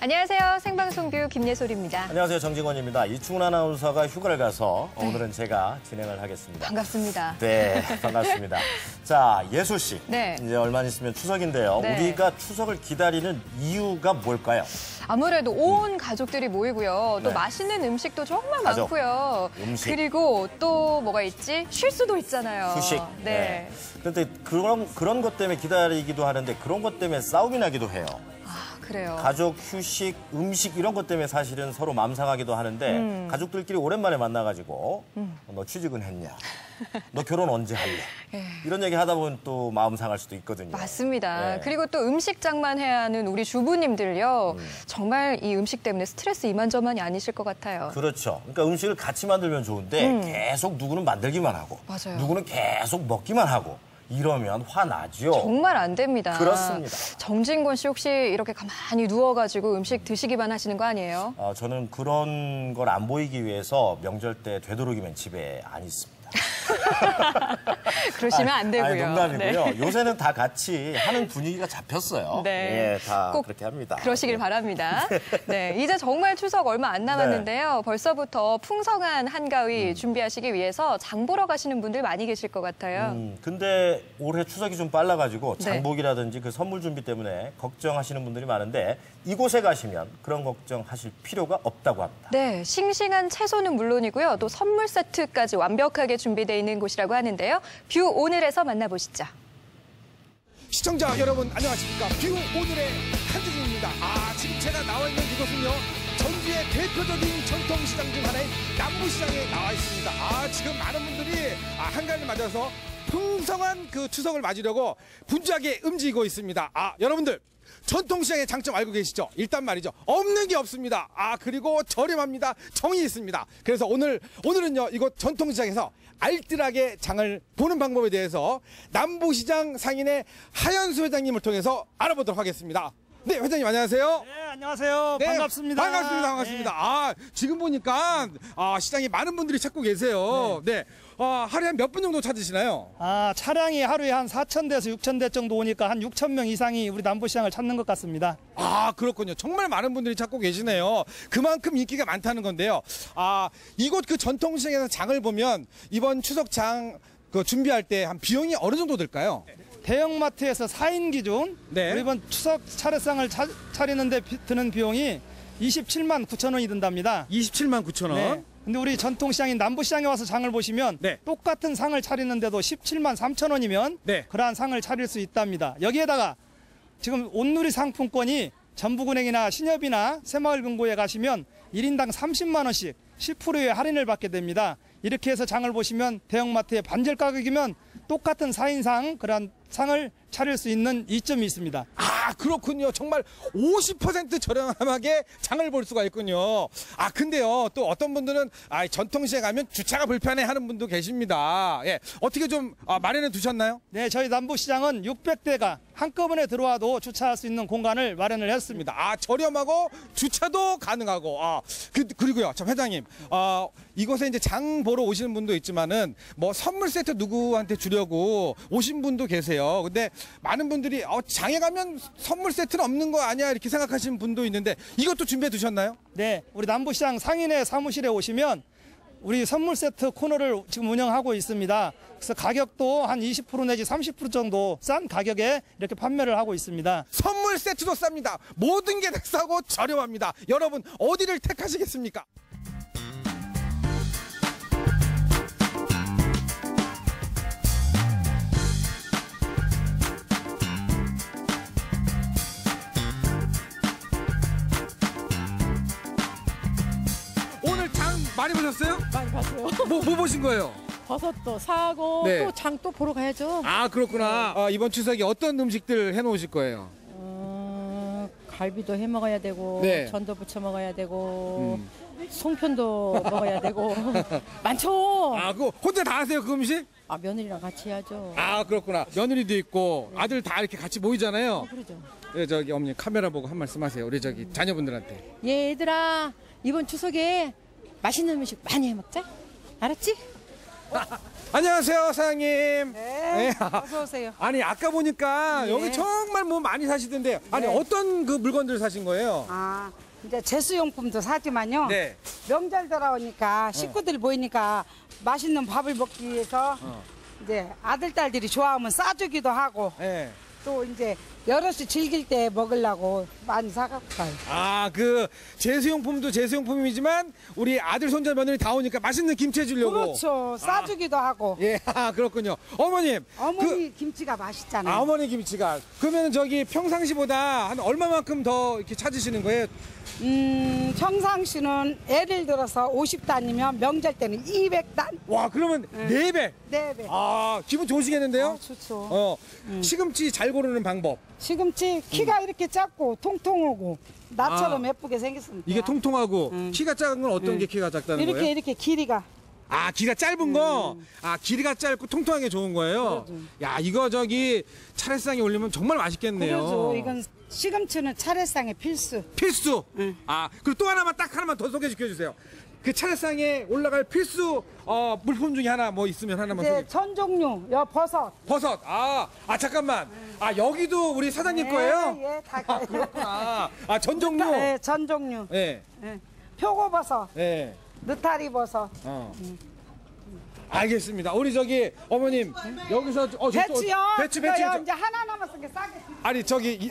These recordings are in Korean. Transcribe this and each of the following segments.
안녕하세요. 생방송뷰 김예솔입니다. 안녕하세요. 정직원입니다. 이충훈 아나운서가 휴가를 가서 오늘은 제가 진행을 하겠습니다. 반갑습니다. 네, 반갑습니다. 자, 예솔 씨. 네. 이제 얼마 있으면 추석인데요. 네. 우리가 추석을 기다리는 이유가 뭘까요? 아무래도 온 가족들이 모이고요. 또 네. 맛있는 음식도 정말 가족, 많고요. 음식. 그리고 또 뭐가 있지? 쉴 수도 있잖아요. 휴식. 네. 그런데 그런 것 때문에 기다리기도 하는데 그런 것 때문에 싸움이 나기도 해요. 아, 그래요. 가족, 휴식, 음식 이런 것 때문에 사실은 서로 마음 상하기도 하는데 가족들끼리 오랜만에 만나가지고 너 취직은 했냐? 너 결혼 언제 할래? 이런 얘기 하다 보면 또 마음 상할 수도 있거든요. 맞습니다. 네. 그리고 또 음식장만 해야 하는 우리 주부님들요. 정말 이 음식 때문에 스트레스 이만저만이 아니실 것 같아요. 그렇죠. 그러니까 음식을 같이 만들면 좋은데 계속 누구는 만들기만 하고 맞아요. 누구는 계속 먹기만 하고 이러면 화나죠. 정말 안 됩니다. 그렇습니다. 정진권 씨 혹시 이렇게 가만히 누워가지고 음식 드시기만 하시는 거 아니에요? 저는 그런 걸 안 보이기 위해서 명절 때 되도록이면 집에 안 있습니다. 그러시면 안 되고요. 아니, 농담이고요. 네. 요새는 다 같이 하는 분위기가 잡혔어요. 네. 예, 다 꼭 그렇게 합니다. 그러시길 바랍니다. 네, 이제 정말 추석 얼마 안 남았는데요. 벌써부터 풍성한 한가위 준비하시기 위해서 장 보러 가시는 분들 많이 계실 것 같아요. 근데 올해 추석이 좀 빨라가지고 네. 장복이라든지 그 선물 준비 때문에 걱정하시는 분들이 많은데 이곳에 가시면 그런 걱정하실 필요가 없다고 합니다. 네, 싱싱한 채소는 물론이고요. 또 선물 세트까지 완벽하게 준비되어 있는 곳이라고 하는데요. 뷰 오늘에서 만나보시죠. 시청자 여러분 안녕하십니까. 뷰 오늘의 한준입니다. 지금 제가 나와 있는 이곳은요. 전주의 대표적인 전통시장 중 하나인 남부시장에 나와 있습니다. 지금 많은 분들이 한가위를 맞아서 풍성한 그 추석을 맞으려고 분주하게 움직이고 있습니다. 여러분들 전통시장의 장점 알고 계시죠? 일단 말이죠. 없는 게 없습니다. 그리고 저렴합니다. 정이 있습니다. 그래서 오늘은요, 이곳 전통시장에서 알뜰하게 장을 보는 방법에 대해서 남부시장 상인의 하연수 회장님을 통해서 알아보도록 하겠습니다. 네, 회장님 안녕하세요. 네, 안녕하세요. 네, 반갑습니다. 반갑습니다. 지금 보니까 시장에 많은 분들이 찾고 계세요. 네. 하루에 한 몇 분 정도 찾으시나요? 차량이 하루에 한 4,000대에서 6,000대 정도 오니까 한 6,000명 이상이 우리 남부시장을 찾는 것 같습니다. 그렇군요. 정말 많은 분들이 찾고 계시네요. 그만큼 인기가 많다는 건데요. 이곳 그 전통시장에서 장을 보면 이번 추석장 그 준비할 때 한 비용이 어느 정도 들까요? 대형마트에서 4인 기준 네. 우리 이번 추석 차례상을 차리는데 드는 비용이 27만 9천 원이 든답니다. 27만 9천 원. 네. 근데 우리 전통시장인 남부시장에 와서 장을 보시면 네. 똑같은 상을 차리는데도 17만 3천 원이면 네. 그러한 상을 차릴 수 있답니다. 여기에다가 지금 온누리 상품권이 전북은행이나 신협이나 새마을금고에 가시면 1인당 30만 원씩 10%의 할인을 받게 됩니다. 이렇게 해서 장을 보시면 대형마트의 반절 가격이면 똑같은 4인상 그런 상을 차릴 수 있는 이점이 있습니다. 그렇군요. 정말 50% 저렴하게 장을 볼 수가 있군요. 근데요, 또 어떤 분들은 전통시장 가면 주차가 불편해 하는 분도 계십니다. 예, 어떻게 좀 마련해 두셨나요? 네, 저희 남부시장은 600대가 한꺼번에 들어와도 주차할 수 있는 공간을 마련을 했습니다. 저렴하고 주차도 가능하고. 그리고요, 저 회장님, 이곳에 이제 장 보러 오시는 분도 있지만은 뭐 선물 세트 누구한테 주려고 오신 분도 계세요. 근데 많은 분들이 장에 가면 선물 세트는 없는 거 아니야 이렇게 생각하시는 분도 있는데 이것도 준비해 두셨나요? 네, 우리 남부시장 상인의 사무실에 오시면 우리 선물 세트 코너를 지금 운영하고 있습니다. 그래서 가격도 한 20% 내지 30% 정도 싼 가격에 이렇게 판매를 하고 있습니다. 선물 세트도 쌉니다. 모든 게 다 싸고 저렴합니다. 여러분 어디를 택하시겠습니까? 오늘 장 많이 보셨어요? 많이 봤어요. 뭐 보신 거예요? 버섯도 사고 네. 또 장 또 보러 가야죠. 그렇구나. 이번 추석에 어떤 음식들 해놓으실 거예요? 갈비도 해 먹어야 되고 네. 전도 부쳐 먹어야 되고 송편도 먹어야 되고 많죠. 그거 혼자 다 하세요, 그 음식? 며느리랑 같이 해야죠. 그렇구나. 며느리도 있고 아들 다 이렇게 같이 모이잖아요. 그러죠. 네, 저기 어머니 카메라 보고 한 말씀 하세요. 우리 저기 자녀분들한테. 얘들아 이번 추석에 맛있는 음식 많이 해 먹자. 알았지? 안녕하세요, 사장님. 네, 어서 오세요. 아니, 아까 보니까 네. 여기 정말 뭐 많이 사시던데요. 아니, 네. 어떤 그 물건들 사신 거예요? 아, 이제 제수용품도 사지만요. 네. 명절 돌아오니까 식구들 모이니까 맛있는 밥을 먹기 위해서 이제 아들, 딸들이 좋아하면 싸주기도 하고 네. 또 이제 여럿이 즐길 때 먹으려고 많이 사갖고 가요. 아, 그 제수용품도 제수용품이지만 우리 아들, 손자, 며느리 다 오니까 맛있는 김치 해주려고. 그렇죠. 싸주기도 하고. 예, 그렇군요. 어머님. 어머니 김치가 맛있잖아요. 어머니 김치가. 그러면 저기 평상시보다 한 얼마만큼 더 이렇게 찾으시는 거예요? 평상시는 예를 들어서 50단이면 명절 때는 200단? 와, 그러면 네 배. 네 배. 아, 기분 좋으시겠는데요? 좋죠. 시금치 잘 고르는 방법. 시금치 키가 이렇게 작고 통통하고 나처럼 예쁘게 생겼습니다. 이게 통통하고 키가 작은 건 어떤 게 키가 작다는 거예요? 이렇게 길이가. 아, 길이가 짧은 거? 아, 길이가 짧고 통통하게 좋은 거예요? 그러죠. 야, 이거 저기 차례상에 올리면 정말 맛있겠네요. 그러죠. 이건 시금치는 차례상의 필수. 필수! 아, 그리고 또 하나만 딱 하나만 더 소개시켜 주세요. 그 차례상에 올라갈 필수 물품 중에 하나 뭐 있으면 하나만 이제 소개. 전 종류, 버섯. 버섯. 잠깐만. 아, 여기도 우리 사장님 거예요? 예, 다 그렇구나. 아, 전 종류? 네, 전 종류. 예. 예. 표고버섯, 예. 느타리 버섯. 알겠습니다. 우리 저기 어머님 여기서 배추요. 배추. 이거요, 이제 하나 남았으니까 싸게. 아니 저기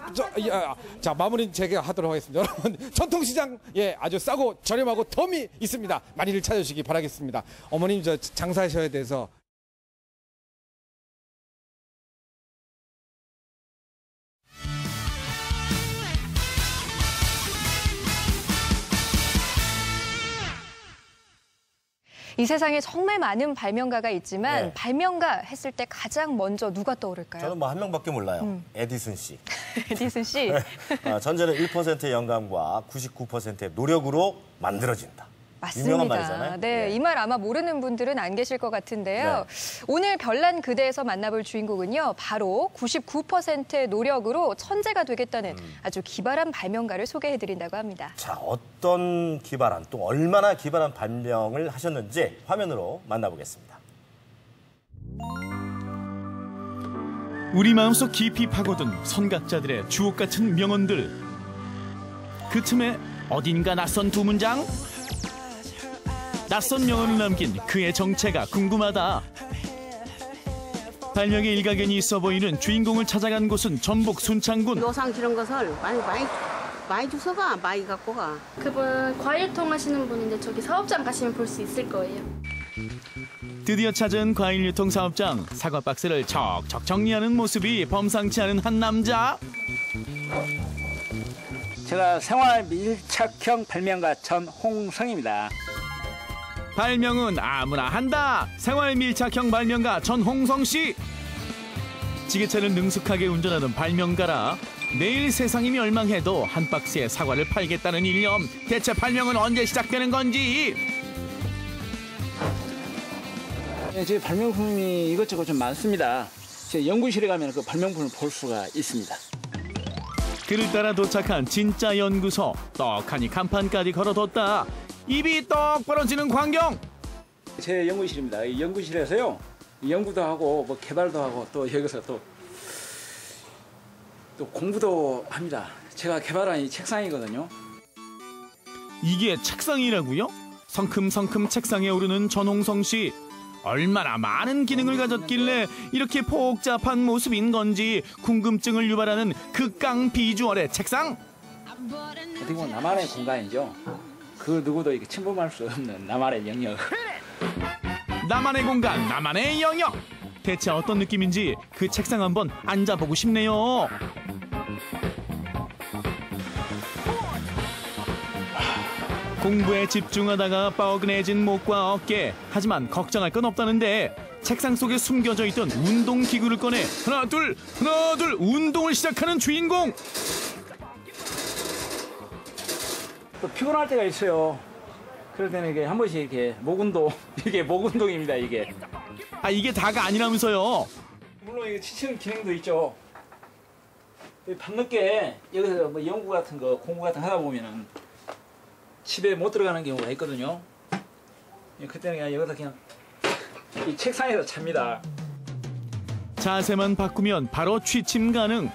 자 마무리 제가 하도록 하겠습니다. 여러분 전통시장 아주 싸고 저렴하고 덤이 있습니다. 많이들 찾아주시기 바라겠습니다. 어머님 저 장사하셔야 돼서. 이 세상에 정말 많은 발명가가 있지만 네. 발명가 했을 때 가장 먼저 누가 떠오를까요? 저는 뭐 한 명밖에 몰라요. 에디슨 씨. 에디슨 씨. 전제는 1%의 영감과 99%의 노력으로 만들어진다. 유명한 말이잖아요. 맞습니다. 네, 예. 이 말 아마 모르는 분들은 안 계실 것 같은데요. 오늘 별난 그대에서 만나볼 주인공은요. 바로 99%의 노력으로 천재가 되겠다는 아주 기발한 발명가를 소개해드린다고 합니다. 자, 어떤 기발한, 또 얼마나 기발한 발명을 하셨는지 화면으로 만나보겠습니다. 우리 마음속 깊이 파고든 선각자들의 주옥 같은 명언들. 그 틈에 어딘가 낯선 두 문장? 낯선 명언을 남긴 그의 정체가 궁금하다. 발명의 일가견이 있어 보이는 주인공을 찾아간 곳은 전북 순창군. 요상 이런 것을 많이 주워가, 많이 갖고 가. 그분 과일통 하시는 분인데 저기 사업장 가시면 볼 수 있을 거예요. 드디어 찾은 과일 유통 사업장. 사과 박스를 척척 정리하는 모습이 범상치 않은 한 남자. 제가 생활 밀착형 발명가 전홍성입니다. 발명은 아무나 한다. 생활 밀착형 발명가 전홍성 씨. 지게차를 능숙하게 운전하는 발명가라 내일 세상이 멸망해도 한 박스의 사과를 팔겠다는 일념. 대체 발명은 언제 시작되는 건지. 제 발명품이 이것저것 좀 많습니다. 제 연구실에 가면 그 발명품을 볼 수가 있습니다. 그를 따라 도착한 진짜 연구소. 떡하니 간판까지 걸어뒀다. 입이 떡 벌어지는 광경. 제 연구실입니다. 이 연구실에서요, 연구도 하고 뭐 개발도 하고 또 여기서 또 공부도 합니다. 제가 개발한 이 책상이거든요. 이게 책상이라고요? 성큼성큼 책상에 오르는 전홍성 씨. 얼마나 많은 기능을 가졌길래 이렇게 복잡한 모습인 건지 궁금증을 유발하는 극강 비주얼의 책상. 어떻게 보면 나만의 공간이죠. 그 누구도 이렇게 침범할 수 없는 나만의 영역. 나만의 공간, 나만의 영역. 대체 어떤 느낌인지 그 책상 한번 앉아보고 싶네요. 공부에 집중하다가 뻐근해진 목과 어깨. 하지만 걱정할 건 없다는데 책상 속에 숨겨져 있던 운동기구를 꺼내 하나 둘 운동을 시작하는 주인공. 또 피곤할 때가 있어요. 그럴 때는 이게 한 번씩 이렇게 목운동, 이게 목운동입니다, 이게. 아, 이게 다가 아니라면서요. 물론 이게 지치는 기능도 있죠. 밤늦게 여기서 뭐 연구 같은 거, 공부 같은 거 하다 보면은 집에 못 들어가는 경우가 있거든요. 그때는 그냥 여기서 그냥 이 책상에서 찹니다. 자세만 바꾸면 바로 취침 가능.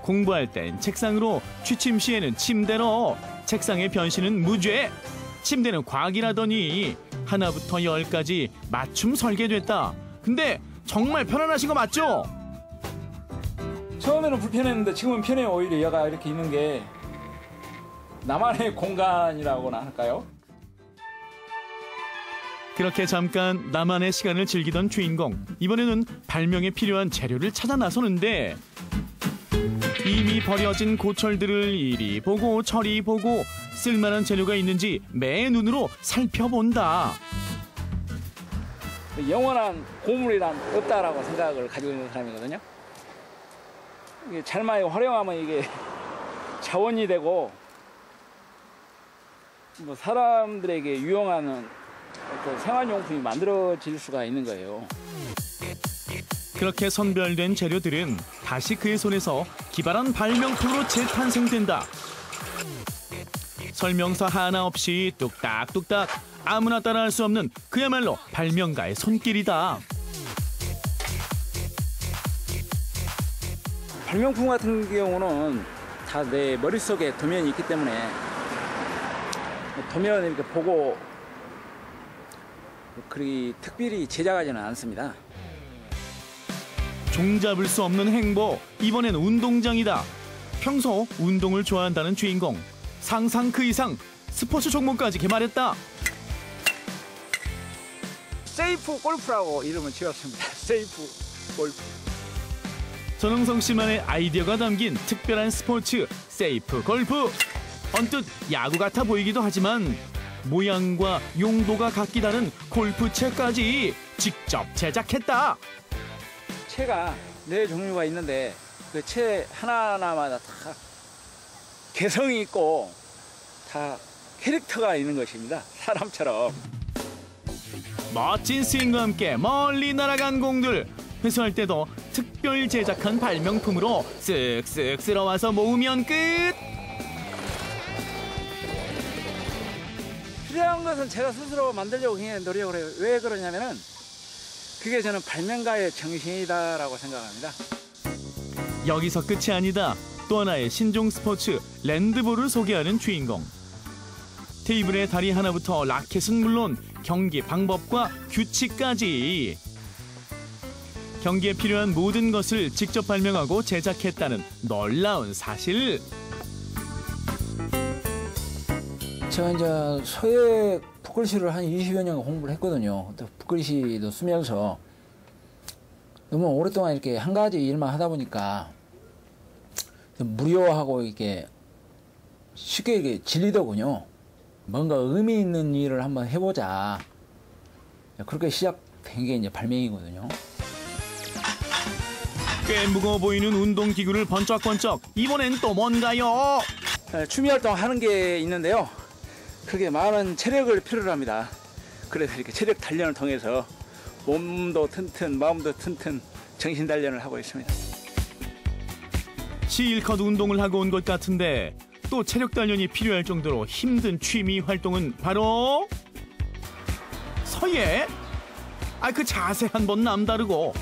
공부할 땐 책상으로, 취침 시에는 침대로. 책상의 변신은 무죄. 침대는 과학이라더니 하나부터 10까지 맞춤 설계됐다. 근데 정말 편안하신 거 맞죠? 처음에는 불편했는데 지금은 편해요. 오히려 얘가 이렇게 있는 게 나만의 공간이라고나 할까요? 그렇게 잠깐 나만의 시간을 즐기던 주인공. 이번에는 발명에 필요한 재료를 찾아 나서는데 이미 버려진 고철들을 이리 보고 저리 보고 쓸만한 재료가 있는지 매 눈으로 살펴본다. 영원한 고물이란 없다라고 생각을 가지고 있는 사람이거든요. 이게 잘만 활용하면 이게 자원이 되고 뭐 사람들에게 유용한 어떤 생활용품이 만들어질 수가 있는 거예요. 그렇게 선별된 재료들은 다시 그의 손에서 기발한 발명품으로 재탄생된다. 설명서 하나 없이 뚝딱뚝딱 아무나 따라할 수 없는 그야말로 발명가의 손길이다. 발명품 같은 경우는 다 내 머릿속에 도면이 있기 때문에 도면 이렇게 보고 그리 특별히 제작하지는 않습니다. 종잡을 수 없는 행보, 이번엔 운동장이다. 평소 운동을 좋아한다는 주인공. 상상 그 이상 스포츠 종목까지 개발했다. 세이프 골프라고 이름을 지었습니다. 세이프 골프. 전홍성 씨만의 아이디어가 담긴 특별한 스포츠, 세이프 골프. 언뜻 야구 같아 보이기도 하지만 모양과 용도가 같기도 하는 골프채까지 직접 제작했다. 채가 4종류가 있는데 그 채 하나하나마다 다 개성이 있고 다 캐릭터가 있는 것입니다. 사람처럼. 멋진 스윙과 함께 멀리 날아간 공들. 회수할 때도 특별 제작한 발명품으로 쓱쓱 쓸어와서 모으면 끝. 필요한 것은 제가 스스로 만들려고 굉장히 노력을 해요. 왜 그러냐면은 그게 저는 발명가의 정신이다라고 생각합니다. 여기서 끝이 아니다. 또 하나의 신종 스포츠 랜드볼을 소개하는 주인공. 테이블에 다리 하나부터 라켓은 물론 경기 방법과 규칙까지. 경기에 필요한 모든 것을 직접 발명하고 제작했다는 놀라운 사실. 제가 이제 서예 붓글씨를 한 20여 년 공부를 했거든요. 붓글씨도 쓰면서 너무 오랫동안 이렇게 한 가지 일만 하다 보니까 무료하고 이렇게 쉽게 이렇게 질리더군요. 뭔가 의미 있는 일을 한번 해보자. 그렇게 시작된 게 이제 발명이거든요. 꽤 무거워 보이는 운동기구를 번쩍번쩍. 이번엔 또 뭔가요? 취미활동 하는 게 있는데요. 그게 많은 체력을 필요로 합니다. 그래서 이렇게 체력 단련을 통해서 몸도 튼튼, 마음도 튼튼, 정신 단련을 하고 있습니다. 실컷 운동을 하고 온 것 같은데 또 체력 단련이 필요할 정도로 힘든 취미 활동은 바로 서예? 그 자세 한 번 남다르고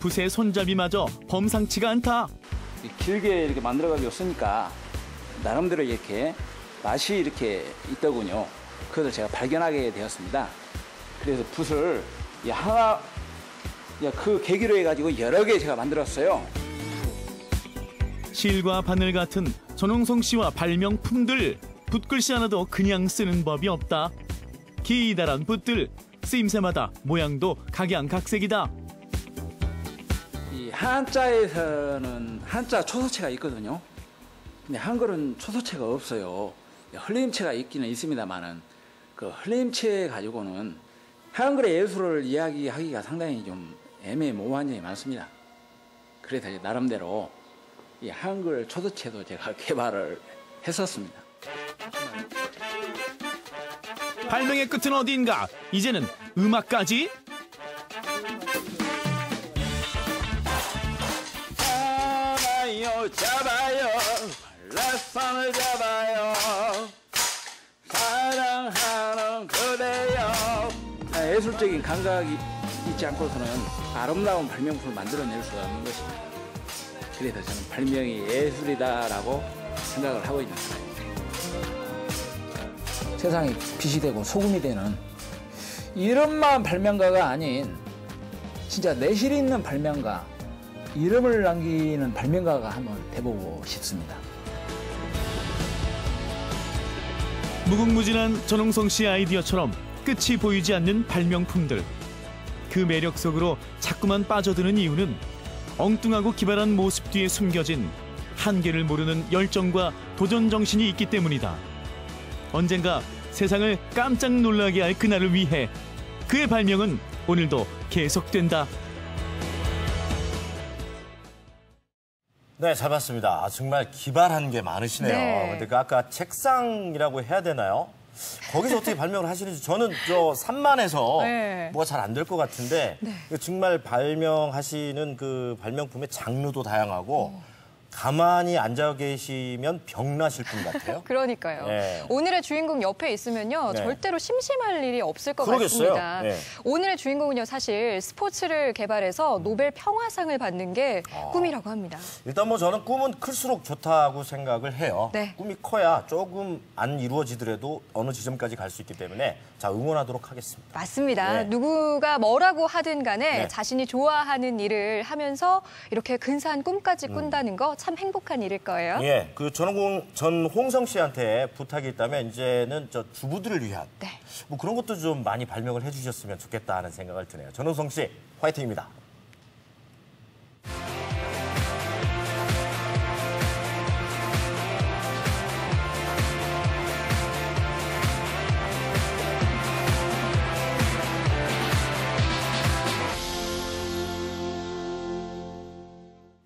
붓의 손잡이마저 범상치가 않다. 길게 이렇게 만들어가지고 쓰니까 나름대로 이렇게 맛이 이렇게 있더군요. 그것을 제가 발견하게 되었습니다. 그래서 붓을 하나, 그 계기로 해가지고 여러 개 제가 만들었어요. 실과 바늘 같은 전홍성 씨와 발명품들. 붓글씨 하나도 그냥 쓰는 법이 없다. 기다란 붓들. 쓰임새마다 모양도 각양각색이다. 이 한자에서는 한자 초서체가 있거든요. 근데 한글은 초서체가 없어요. 흘림체가 있기는 있습니다만은 그 흘림체 가지고는 한글의 예술을 이야기하기가 상당히 좀 애매모호한 점이 많습니다. 그래서 나름대로 이 한글 초서체도 제가 개발을 했었습니다. 발명의 끝은 어디인가? 이제는 음악까지? 잡아요 라산을 잡아요 사랑하는 그대여. 예술적인 감각이 있지 않고서는 아름다운 발명품을 만들어낼 수가 없는 것입니다. 그래서 저는 발명이 예술이다라고 생각을 하고 있는 사람입니다. 세상에 빛이 되고 소금이 되는 이름만 발명가가 아닌 진짜 내실 있는 발명가, 이름을 남기는 발명가가 한번 돼보고 싶습니다. 무궁무진한 전홍성 씨의 아이디어처럼 끝이 보이지 않는 발명품들. 그 매력 속으로 자꾸만 빠져드는 이유는 엉뚱하고 기발한 모습 뒤에 숨겨진 한계를 모르는 열정과 도전 정신이 있기 때문이다. 언젠가 세상을 깜짝 놀라게 할 그날을 위해 그의 발명은 오늘도 계속된다. 네, 잘 봤습니다. 정말 기발한 게 많으시네요. 네. 근데 그 아까 책상이라고 해야 되나요? 거기서 어떻게 발명을 하시는지 저는 저 산만해서 네. 뭐가 잘 안 될 것 같은데 정말 발명하시는 그 발명품의 장르도 다양하고 가만히 앉아 계시면 병나실 분 같아요. 그러니까요. 네. 오늘의 주인공 옆에 있으면요. 네. 절대로 심심할 일이 없을 것 그러겠어요. 같습니다. 네. 오늘의 주인공은요. 사실 스포츠를 개발해서 노벨 평화상을 받는 게 꿈이라고 합니다. 일단 뭐 저는 꿈은 클수록 좋다고 생각을 해요. 네. 꿈이 커야 조금 안 이루어지더라도 어느 지점까지 갈 수 있기 때문에 자 응원하도록 하겠습니다. 맞습니다. 네. 누구가 뭐라고 하든 간에 네. 자신이 좋아하는 일을 하면서 이렇게 근사한 꿈까지 꾼다는 거 참 행복한 일일 거예요. 예, 그 전홍성 씨한테 부탁이 있다면 이제는 저 주부들을 위한 뭐 그런 것도 좀 많이 발명을 해주셨으면 좋겠다 하는 생각을 드네요. 전홍성 씨, 화이팅입니다.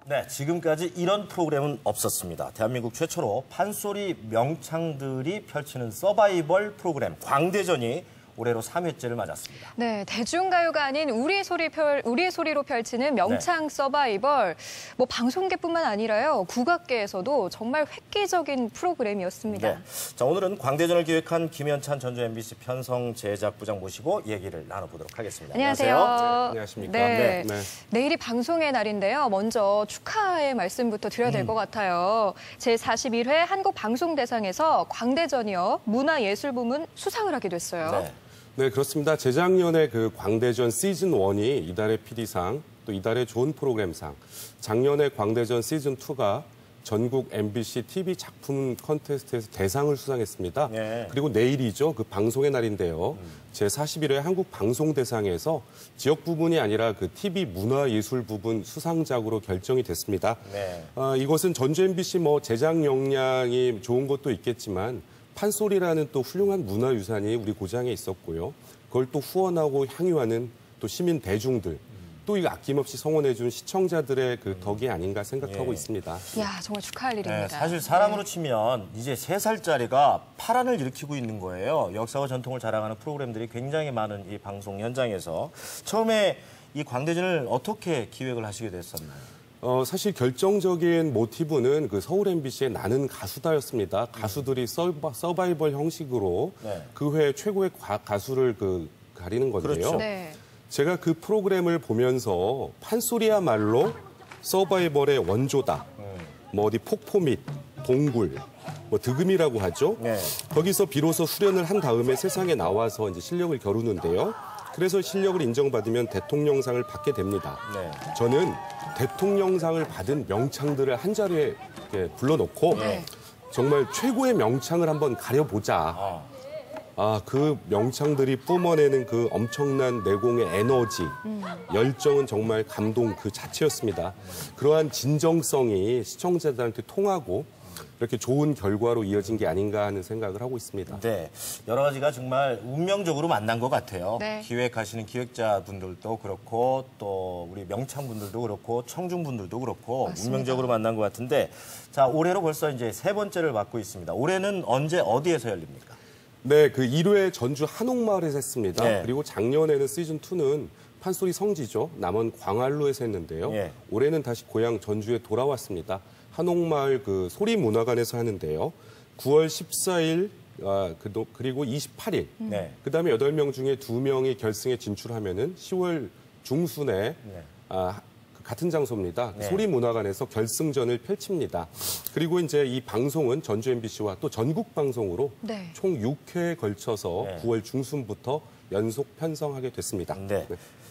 네, 지금까지 이런 프로그램은 없었습니다. 대한민국 최초로 판소리 명창들이 펼치는 서바이벌 프로그램 광대전이 올해로 3회째를 맞았습니다. 네, 대중가요가 아닌 우리의 소리로 펼치는 명창 서바이벌. 뭐 방송계뿐만 아니라요. 국악계에서도 정말 획기적인 프로그램이었습니다. 네. 자, 오늘은 광대전을 기획한 김현찬 전주 MBC 편성 제작부장 모시고 얘기를 나눠보도록 하겠습니다. 안녕하세요. 네, 안녕하십니까. 네. 네. 내일이 방송의 날인데요. 먼저 축하의 말씀부터 드려야 될 것 같아요. 제41회 한국방송대상에서 광대전이요. 문화예술부문 수상을 하게 됐어요. 네. 네, 그렇습니다. 재작년에 그 광대전 시즌 1이 이달의 PD상, 또 이달의 좋은 프로그램상, 작년에 광대전 시즌 2가 전국 MBC TV 작품 컨테스트에서 대상을 수상했습니다. 네. 그리고 내일이죠. 그 방송의 날인데요. 제41회 한국방송대상에서 지역 부분이 아니라 그 TV 문화예술 부분 수상작으로 결정이 됐습니다. 네. 이것은 전주 MBC 뭐 제작 역량이 좋은 것도 있겠지만 판소리라는 또 훌륭한 문화유산이 우리 고장에 있었고요. 그걸 또 후원하고 향유하는 또 시민 대중들, 또 이거 아낌없이 성원해준 시청자들의 그 덕이 아닌가 생각하고 있습니다. 이야, 정말 축하할 일입니다. 네, 사실 사람으로 치면 이제 3살짜리가 파란을 일으키고 있는 거예요. 역사와 전통을 자랑하는 프로그램들이 굉장히 많은 이 방송 현장에서. 처음에 이 광대전을 어떻게 기획을 하시게 됐었나요? 사실 결정적인 모티브는 그 서울 MBC의 나는 가수다였습니다. 가수들이 서바이벌 형식으로 그 회 최고의 가수를 가리는 건데요. 그렇죠. 네. 제가 그 프로그램을 보면서 판소리야말로 서바이벌의 원조다. 뭐 어디 폭포 및 동굴, 뭐 득음이라고 하죠. 네. 거기서 비로소 수련을 한 다음에 세상에 나와서 이제 실력을 겨루는데요. 그래서 실력을 인정받으면 대통령상을 받게 됩니다. 네. 저는 대통령상을 받은 명창들을 한 자리에 이렇게 불러놓고 정말 최고의 명창을 한번 가려보자. 그 명창들이 뿜어내는 그 엄청난 내공의 에너지, 열정은 정말 감동 그 자체였습니다. 그러한 진정성이 시청자들한테 통하고 이렇게 좋은 결과로 이어진 게 아닌가 하는 생각을 하고 있습니다. 네, 여러 가지가 정말 운명적으로 만난 것 같아요. 네. 기획하시는 기획자분들도 그렇고 또 우리 명창분들도 그렇고 청중분들도 그렇고 맞습니다. 운명적으로 만난 것 같은데 자, 올해로 벌써 이제 3번째를 맡고 있습니다. 올해는 언제 어디에서 열립니까? 네, 그 1회 전주 한옥마을에서 했습니다. 네. 그리고 작년에는 시즌2는 판소리 성지죠. 남원 광안루에서 했는데요. 네. 올해는 다시 고향 전주에 돌아왔습니다. 한옥마을 그 소리문화관에서 하는데요. 9월 14일 그리고 28일. 네. 그다음에 8명 중에 2명이 결승에 진출하면은 10월 중순에 같은 장소입니다. 네. 소리문화관에서 결승전을 펼칩니다. 그리고 이제 이 방송은 전주 MBC와 또 전국 방송으로 네. 총 6회에 걸쳐서 네. 9월 중순부터 연속 편성하게 됐습니다. 네.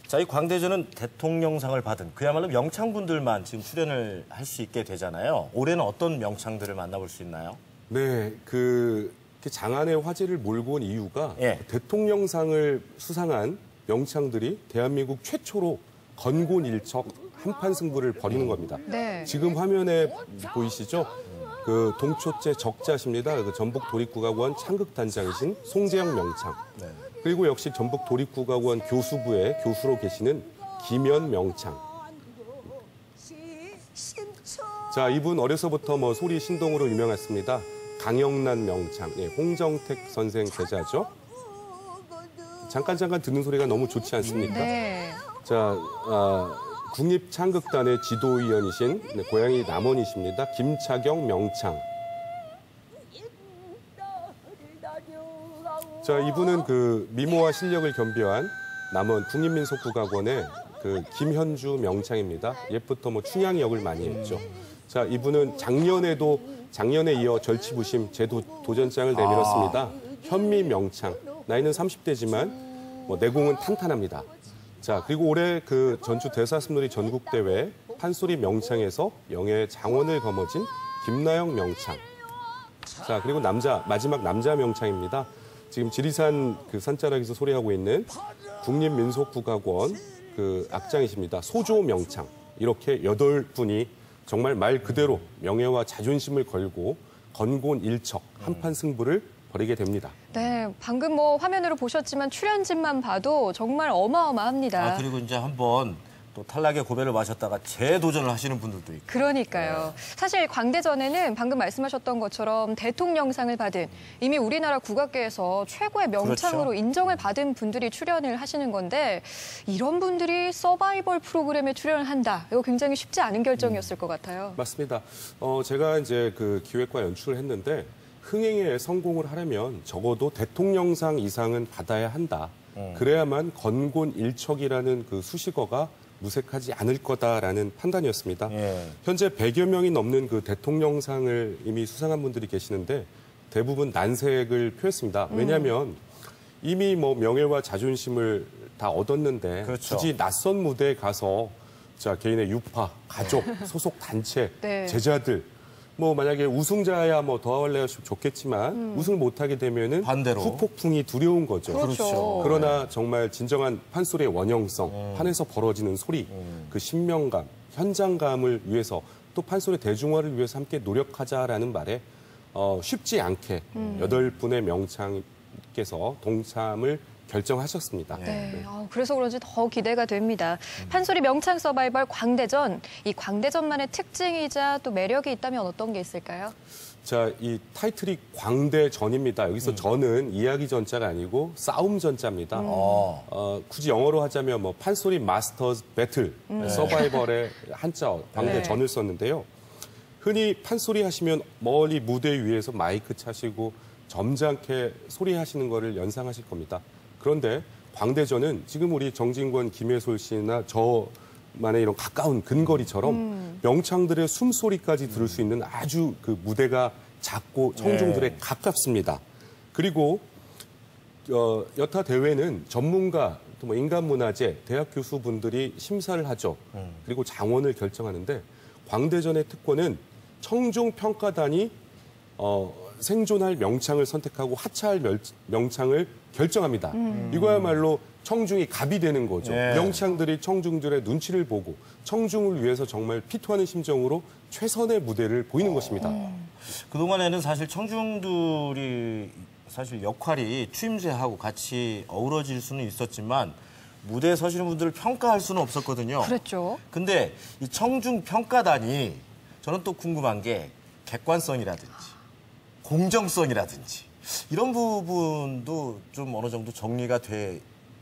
자, 이 광대전은 대통령상을 받은 그야말로 명창분들만 지금 출연을 할 수 있게 되잖아요. 올해는 어떤 명창들을 만나볼 수 있나요? 네, 그 장안의 화제를 몰고 온 이유가 대통령상을 수상한 명창들이 대한민국 최초로 건곤일척 한판 승부를 벌이는 겁니다. 네. 지금 화면에 보이시죠? 그 동초째 적자십니다. 그 전북 도립국악원 창극단장이신 송재영 명창. 네. 그리고 역시 전북 도립국악원 교수부의 교수로 계시는 김연 명창. 자, 이분 어려서부터 뭐 소리 신동으로 유명했습니다. 강영란 명창, 홍정택 선생 제자죠. 잠깐 듣는 소리가 너무 좋지 않습니까? 네. 자, 국립창극단의 지도위원이신 고향이 남원이십니다. 김차경 명창. 자, 이분은 그 미모와 실력을 겸비한 남원 국립민속국악원의 그 김현주 명창입니다. 옛부터 뭐 춘향 역을 많이 했죠. 자, 이분은 작년에 이어 절치부심 재도전장을 내밀었습니다. 현미 명창. 나이는 30대지만 뭐 내공은 탄탄합니다. 자, 그리고 올해 그 전주 대사슴놀이 전국대회 판소리 명창에서 영예 장원을 거머쥔 김나영 명창. 자, 그리고 마지막 남자 명창입니다. 지금 지리산 그 산자락에서 소리하고 있는 국립민속국악원 그 악장이십니다. 소조 명창. 이렇게 8분이 정말 말 그대로 명예와 자존심을 걸고 건곤일척 한판 승부를 벌이게 됩니다. 네, 방금 뭐 화면으로 보셨지만 출연진만 봐도 정말 어마어마합니다. 그리고 이제 한번 또 탈락의 고배를 마셨다가 재도전을 하시는 분들도 있고. 그러니까요. 사실 광대전에는 방금 말씀하셨던 것처럼 대통령상을 받은 이미 우리나라 국악계에서 최고의 명창으로 그렇죠. 인정을 받은 분들이 출연을 하시는 건데 이런 분들이 서바이벌 프로그램에 출연을 한다. 이거 굉장히 쉽지 않은 결정이었을 것 같아요. 맞습니다. 제가 이제 그 기획과 연출을 했는데 흥행에 성공을 하려면 적어도 대통령상 이상은 받아야 한다. 그래야만 건곤일척이라는 그 수식어가 무색하지 않을 거다라는 판단이었습니다. 현재 100여 명이 넘는 그 대통령상을 이미 수상한 분들이 계시는데 대부분 난색을 표했습니다. 왜냐하면 이미 뭐 명예와 자존심을 다 얻었는데 그렇죠. 굳이 낯선 무대에 가서 자, 개인의 유파, 가족, 소속 단체, 네. 제자들 뭐 만약에 우승자야 뭐 더할래야 좋겠지만 우승을 못하게 되면은 반대로 후폭풍이 두려운 거죠. 그렇죠. 그러나 정말 진정한 판소리의 원형성, 판에서 벌어지는 소리, 그 신명감, 현장감을 위해서 또 판소리 대중화를 위해서 함께 노력하자라는 말에 쉽지 않게 8분의 명창께서 동참을 결정하셨습니다. 네. 그래서 그런지 더 기대가 됩니다. 판소리 명창 서바이벌 광대전. 이 광대전만의 특징이자 또 매력이 있다면 어떤 게 있을까요? 자, 이 타이틀이 광대전입니다. 여기서 전은 이야기 전자가 아니고 싸움 전자입니다. 굳이 영어로 하자면 뭐 판소리 마스터즈 배틀, 서바이벌의 한자 광대전을 썼는데요. 흔히 판소리 하시면 멀리 무대 위에서 마이크 차시고 점잖게 소리하시는 거를 연상하실 겁니다. 그런데 광대전은 지금 우리 정진권, 김혜솔 씨나 저만의 이런 가까운 근거리처럼 명창들의 숨소리까지 들을 수 있는 아주 그 무대가 작고 청중들에 가깝습니다. 그리고 여타 대회는 전문가, 또 뭐 인간문화재, 대학 교수분들이 심사를 하죠. 그리고 장원을 결정하는데 광대전의 특권은 청중평가단이 생존할 명창을 선택하고 하차할 명창을 결정합니다. 이거야말로 청중이 갑이 되는 거죠. 명창들이 청중들의 눈치를 보고 청중을 위해서 정말 피토하는 심정으로 최선의 무대를 보이는 것입니다. 그동안에는 사실 청중들이 사실 역할이 추임새하고 같이 어우러질 수는 있었지만 무대에 서시는 분들을 평가할 수는 없었거든요. 그렇죠. 근데 이 청중 평가단이 저는 또 궁금한 게 객관성이라든지 공정성이라든지 이런 부분도 좀 어느 정도 정리가 될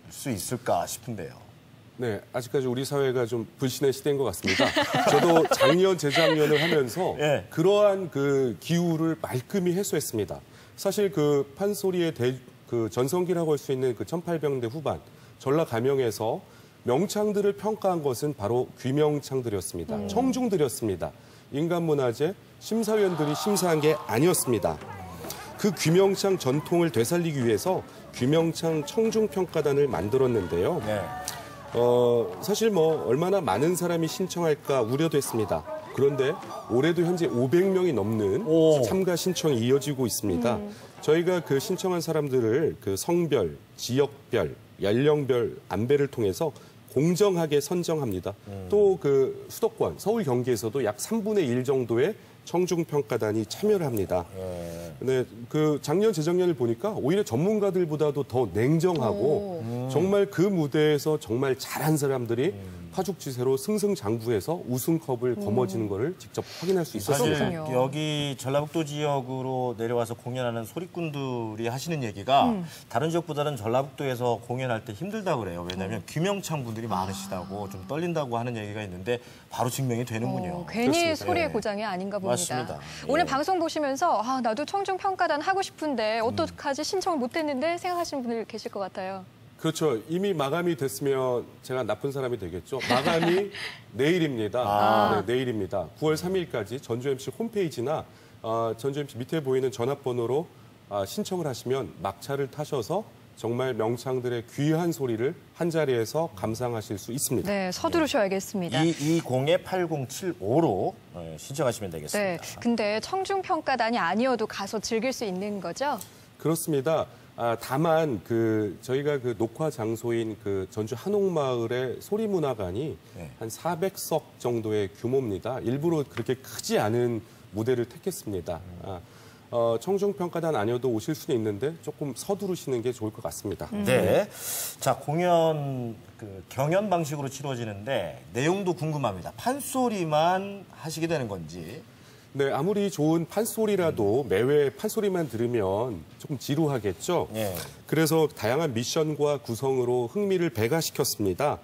수 있을까 싶은데요. 네, 아직까지 우리 사회가 좀 불신의 시대인 것 같습니다. 저도 작년, 재작년을 하면서 그러한 그 기후를 말끔히 해소했습니다. 사실 그 판소리의 그 전성기라고 할 수 있는 그 1800년대 후반 전라 감영에서 명창들을 평가한 것은 바로 귀명창들이었습니다. 청중들이었습니다. 인간문화재 심사위원들이 심사한 게 아니었습니다. 그 귀명창 전통을 되살리기 위해서 귀명창 청중평가단을 만들었는데요. 네. 사실 뭐 얼마나 많은 사람이 신청할까 우려됐습니다. 그런데 올해도 현재 500명이 넘는 참가 신청이 이어지고 있습니다. 저희가 그 신청한 사람들을 그 성별, 지역별, 연령별 안배를 통해서 공정하게 선정합니다. 또 그 수도권, 서울 경기에서도 약 3분의 1 정도의 청중평가단이 참여를 합니다. 근데 그 작년, 재작년을 보니까 오히려 전문가들보다도 더 냉정하고 정말 그 무대에서 정말 잘한 사람들이 파죽지세로 승승장구해서 우승컵을 거머쥐는 거를 직접 확인할 수 있었어요. 사실 여기 전라북도 지역으로 내려와서 공연하는 소리꾼들이 하시는 얘기가 다른 지역보다는 전라북도에서 공연할 때 힘들다고 그래요. 왜냐하면 귀명창 분들이 많으시다고 좀 떨린다고 하는 얘기가 있는데 바로 증명이 되는군요. 괜히 그렇습니다. 소리의 고장이 아닌가 봅니다. 맞습니다. 오늘 방송 보시면서 나도 청중평가단 하고 싶은데 어떡하지 신청을 못했는데 생각하시는 분들 계실 것 같아요. 그렇죠. 이미 마감이 됐으면 제가 나쁜 사람이 되겠죠. 마감이 내일입니다. 네, 내일입니다. 9월 3일까지 전주MC 홈페이지나 전주MC 밑에 보이는 전화번호로 신청을 하시면 막차를 타셔서 정말 명창들의 귀한 소리를 한자리에서 감상하실 수 있습니다. 네, 서두르셔야겠습니다. 220-8075로 신청하시면 되겠습니다. 네, 근데 청중평가단이 아니어도 가서 즐길 수 있는 거죠? 그렇습니다. 다만 저희가 그 녹화 장소인 그 전주 한옥마을의 소리문화관이 한 400석 정도의 규모입니다. 일부러 그렇게 크지 않은 무대를 택했습니다. 청중평가단 아니어도 오실 수는 있는데 조금 서두르시는 게 좋을 것 같습니다. 네. 자, 공연 경연 방식으로 치러지는데 내용도 궁금합니다. 판소리만 하시게 되는 건지. 네, 아무리 좋은 판소리라도 매회 판소리만 들으면 조금 지루하겠죠. 예. 그래서 다양한 미션과 구성으로 흥미를 배가시켰습니다.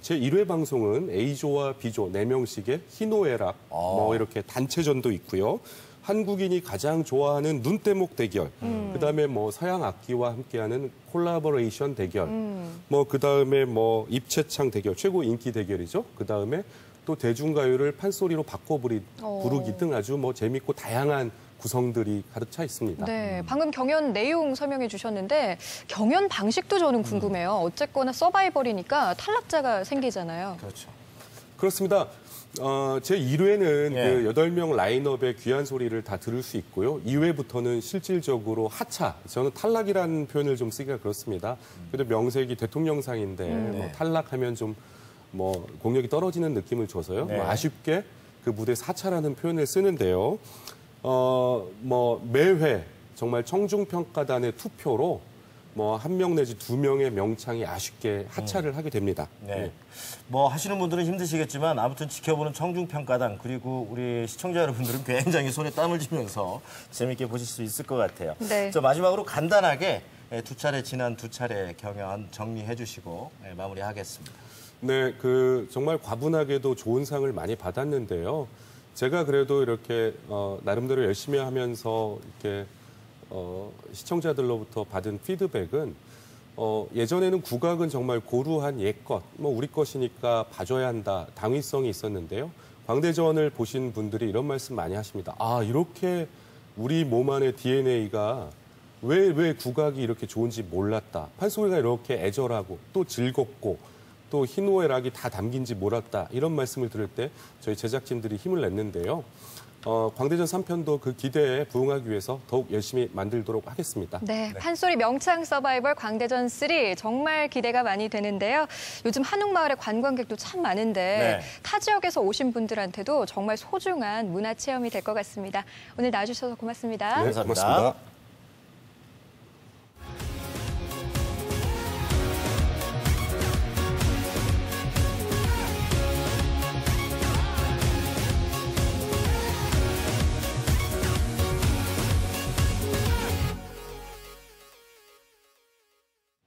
제 1회 방송은 A조와 B조 4명씩의 희노애락, 이렇게 단체전도 있고요. 한국인이 가장 좋아하는 눈대목 대결, 그다음에 서양 악기와 함께하는 콜라보레이션 대결, 그다음에 입체창 대결, 최고 인기 대결이죠. 그다음에 또 대중가요를 판소리로 바꿔 부르기 등 아주 재밌고 다양한 구성들이 가득 차 있습니다. 네, 방금 경연 내용 설명해 주셨는데 경연 방식도 저는 궁금해요. 어쨌거나 서바이벌이니까 탈락자가 생기잖아요. 그렇죠. 그렇습니다. 제 1회는 그 8명 라인업의 귀한 소리를 다 들을 수 있고요. 2회부터는 실질적으로 하차, 저는 탈락이라는 표현을 좀 쓰기가 그렇습니다. 그래도 명색이 대통령상인데 탈락하면 좀 공력이 떨어지는 느낌을 줘서요. 아쉽게 그 무대에서 하차라는 표현을 쓰는데요. 매회 정말 청중평가단의 투표로 1명 내지 2명의 명창이 아쉽게 하차를 하게 됩니다. 네. 하시는 분들은 힘드시겠지만 아무튼 지켜보는 청중평가단 그리고 우리 시청자 여러분들은 굉장히 손에 땀을 쥐면서 재밌게 보실 수 있을 것 같아요. 네. 마지막으로 간단하게 지난 두 차례 경연 정리해 주시고 마무리하겠습니다. 네, 정말 과분하게도 좋은 상을 많이 받았는데요. 제가 그래도 이렇게 나름대로 열심히 하면서 이렇게 시청자들로부터 받은 피드백은 예전에는 국악은 정말 고루한 옛것, 우리 것이니까 봐줘야 한다, 당위성이 있었는데요. 광대전을 보신 분들이 이런 말씀 많이 하십니다. 이렇게 우리 몸 안의 DNA가 왜 국악이 이렇게 좋은지 몰랐다. 판소리가 이렇게 애절하고 또 즐겁고 또 희노애락이 다 담긴지 몰랐다. 이런 말씀을 들을 때 저희 제작진들이 힘을 냈는데요. 광대전 3편도 그 기대에 부응하기 위해서 더욱 열심히 만들도록 하겠습니다. 네, 판소리 명창 서바이벌 광대전 3 정말 기대가 많이 되는데요. 요즘 한옥마을에 관광객도 참 많은데 타 지역에서 오신 분들한테도 정말 소중한 문화체험이 될 것 같습니다. 오늘 나와주셔서 고맙습니다. 네, 고맙습니다.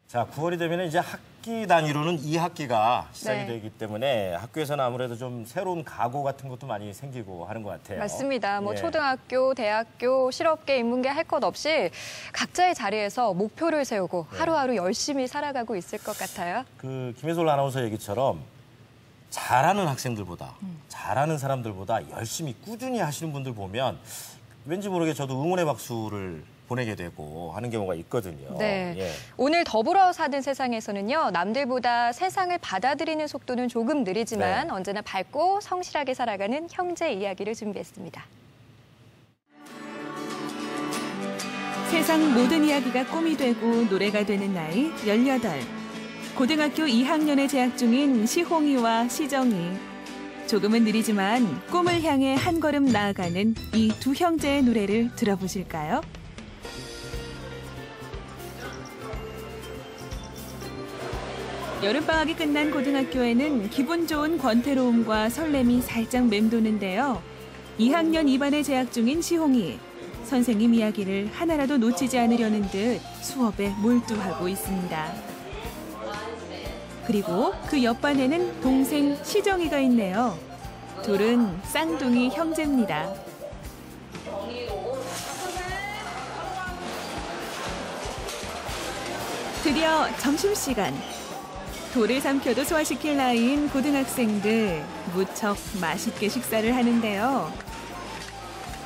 자, 9월이 되면 이제 학기 단위로는 2학기가 시작이 네. 되기 때문에 학교에서는 아무래도 좀 새로운 각오 같은 것도 많이 생기고 하는 것 같아요. 맞습니다. 뭐 예. 초등학교, 대학교, 실업계, 인문계 할 것 없이 각자의 자리에서 목표를 세우고 하루하루 열심히 살아가고 있을 것 같아요. 그 김혜솔 아나운서 얘기처럼 잘하는 학생들보다 잘하는 사람들보다 열심히 꾸준히 하시는 분들 보면 왠지 모르게 저도 응원의 박수를 보내게 되고 하는 경우가 있거든요. 네. 예. 오늘 더불어 사는 세상에서는요, 남들보다 세상을 받아들이는 속도는 조금 느리지만 네. 언제나 밝고 성실하게 살아가는 형제 이야기를 준비했습니다. 세상 모든 이야기가 꿈이 되고 노래가 되는 나이 18. 고등학교 2학년에 재학 중인 시홍이와 시정이. 조금은 느리지만 꿈을 향해 한 걸음 나아가는 이 두 형제의 노래를 들어보실까요? 여름방학이 끝난 고등학교에는 기분 좋은 권태로움과 설렘이 살짝 맴도는데요. 2학년 2반에 재학 중인 시홍이. 선생님 이야기를 하나라도 놓치지 않으려는 듯 수업에 몰두하고 있습니다. 그리고 그 옆반에는 동생 시정이가 있네요. 둘은 쌍둥이 형제입니다. 드디어 점심시간. 돌을 삼켜도 소화시킬 나이인 고등학생들 무척 맛있게 식사를 하는데요.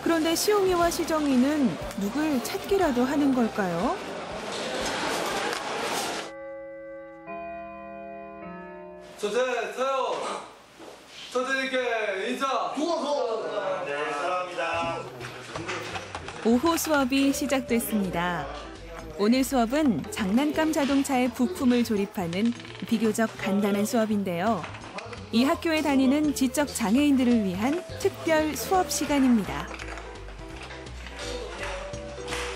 그런데 시홍이와 시정이는 누굴 찾기라도 하는 걸까요? 서요. 선생님께 인사. 네, 사랑합니다. 오후 수업이 시작됐습니다. 오늘 수업은 장난감 자동차의 부품을 조립하는 비교적 간단한 수업인데요. 이 학교에 다니는 지적 장애인들을 위한 특별 수업 시간입니다.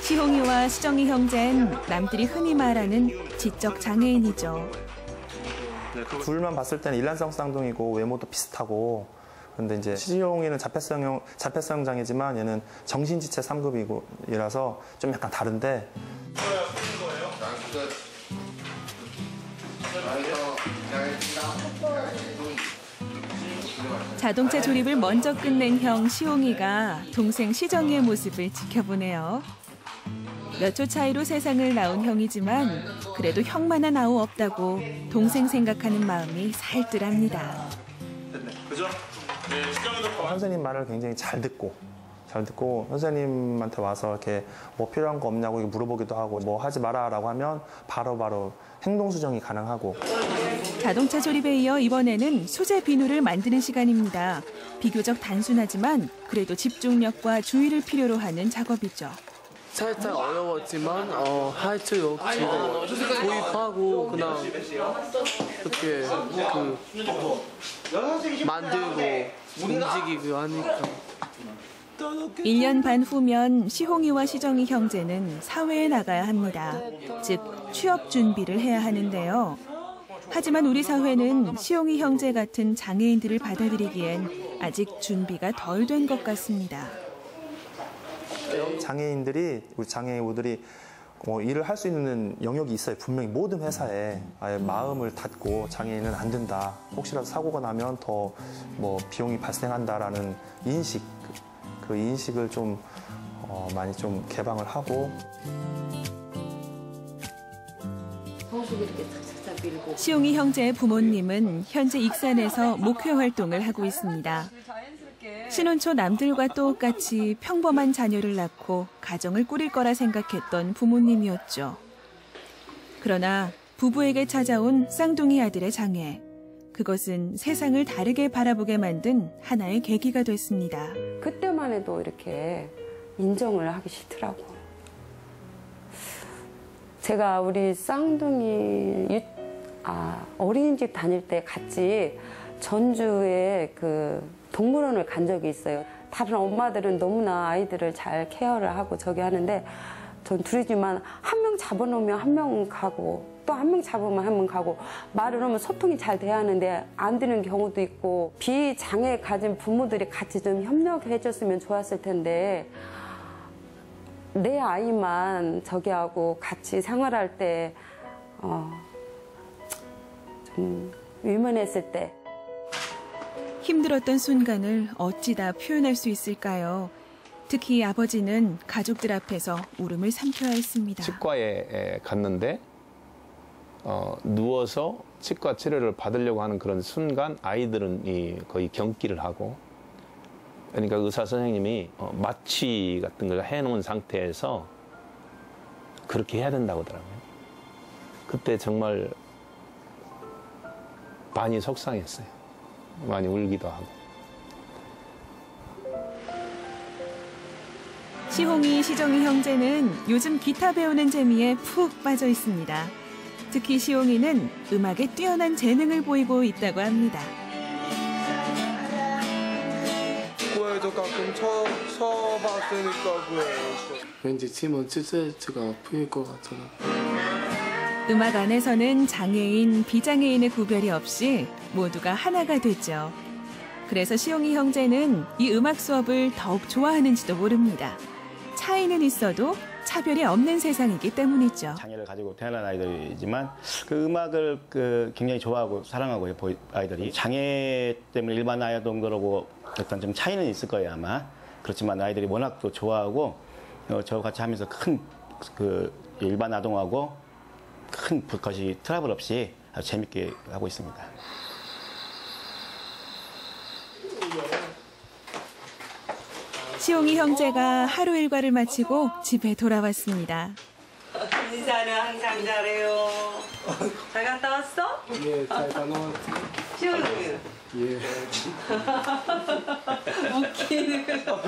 시홍이와 시정이 형제는 남들이 흔히 말하는 지적 장애인이죠. 둘만 봤을 때는 일란성 쌍둥이고 외모도 비슷하고, 근데 이제 시홍이는 자폐성 장애지만 얘는 정신지체 3급이라서 좀 약간 다른데. 자동차 조립을 먼저 끝낸 형 시홍이가 동생 시정이의 모습을 지켜보네요. 몇 초 차이로 세상을 낳은 형이지만 그래도 형만한 아우 없다고 동생 생각하는 마음이 살뜰합니다. 그죠? 선생님 말을 굉장히 잘 듣고 선생님한테 와서 이렇게 뭐 필요한 거 없냐고 물어보기도 하고, 뭐 하지 마라라고 하면 바로 행동 수정이 가능하고. 자동차 조립에 이어 이번에는 소재 비누를 만드는 시간입니다. 비교적 단순하지만 그래도 집중력과 주의를 필요로 하는 작업이죠. 살짝 어려웠지만 하여튼 이렇게 도입하고 그냥 이렇게 만들고 움직이고 하니까. 1년 반 후면 시홍이와 시정이 형제는 사회에 나가야 합니다. 즉 취업 준비를 해야 하는데요. 하지만 우리 사회는 시홍이 형제 같은 장애인들을 받아들이기엔 아직 준비가 덜 된 것 같습니다. 우리 장애우들이 일을 할 수 있는 영역이 있어요. 분명히 모든 회사에 아예 마음을 닫고 장애인은 안 된다. 혹시라도 사고가 나면 더 비용이 발생한다라는 인식, 그 인식을 좀 많이 좀 개방을 하고. 시홍이 형제의 부모님은 현재 익산에서 목회 활동을 하고 있습니다. 신혼 초 남들과 똑같이 평범한 자녀를 낳고 가정을 꾸릴 거라 생각했던 부모님이었죠. 그러나 부부에게 찾아온 쌍둥이 아들의 장애. 그것은 세상을 다르게 바라보게 만든 하나의 계기가 됐습니다. 그때만 해도 이렇게 인정을 하기 싫더라고. 제가 우리 쌍둥이 어린이집 다닐 때 같이 전주에 동물원을 간 적이 있어요. 다른 엄마들은 너무나 아이들을 잘 케어를 하고 저기 하는데 전 둘이지만 한 명 잡아놓으면 한 명 가고 또 한 명 잡으면 한 명 가고 말을 하면 소통이 잘 돼야 하는데 안 되는 경우도 있고 비장애 가진 부모들이 같이 좀 협력해 줬으면 좋았을 텐데 내 아이만 저기하고 같이 생활할 때 좀 위문했을 때. 힘들었던 순간을 어찌다 표현할 수 있을까요? 특히 아버지는 가족들 앞에서 울음을 삼켜야 했습니다. 치과에 갔는데 누워서 치과 치료를 받으려고 하는 그런 순간 아이들은 거의 경기를 하고, 그러니까 의사 선생님이 마취 같은 걸 해놓은 상태에서 그렇게 해야 된다고 하더라고요. 그때 정말 많이 속상했어요. 많이 울기도 하고. 시홍이, 시정이 형제는 요즘 기타 배우는 재미에 푹 빠져 있습니다. 특히 시홍이는 음악에 뛰어난 재능을 보이고 있다고 합니다. 축구에도 가끔 쳐봤으니까 그래요. 왠지 치면 치세트가 풀릴 것 같잖아. 음악 안에서는 장애인, 비장애인의 구별이 없이 모두가 하나가 됐죠. 그래서 시홍이 형제는 이 음악 수업을 더욱 좋아하는지도 모릅니다. 차이는 있어도 차별이 없는 세상이기 때문이죠. 장애를 가지고 태어난 아이들이지만 그 음악을 굉장히 좋아하고 사랑하고 아이들이 장애 때문에 일반 아동들하고 어떤 좀 차이는 있을 거예요 아마. 그렇지만 아이들이 워낙 또 좋아하고 저와 같이 하면서 큰 일반 아동하고 큰 것이 트러블 없이 아주 재밌게 하고 있습니다. 시홍이 형제가 하루 일과를 마치고 집에 돌아왔습니다. 인사는 항상 잘해요. 잘 갔다 왔어? 예, 잘 다녀왔지. 시홍이. 예. 웃기는 거.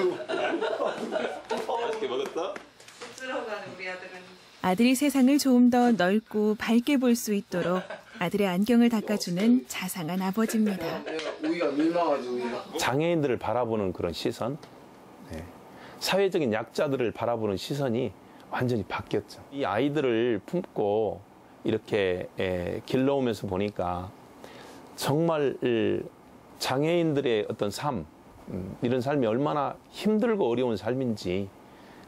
맛있게 먹었어? 쑥스러워가는 우리 아들은. 아들이 세상을 조금 더 넓고 밝게 볼 수 있도록 아들의 안경을 닦아주는 자상한 아버지입니다. 우리가 민망하지. 장애인들을 바라보는 그런 시선, 사회적인 약자들을 바라보는 시선이 완전히 바뀌었죠. 이 아이들을 품고 이렇게 길러오면서 보니까 정말 장애인들의 어떤 삶, 이런 삶이 얼마나 힘들고 어려운 삶인지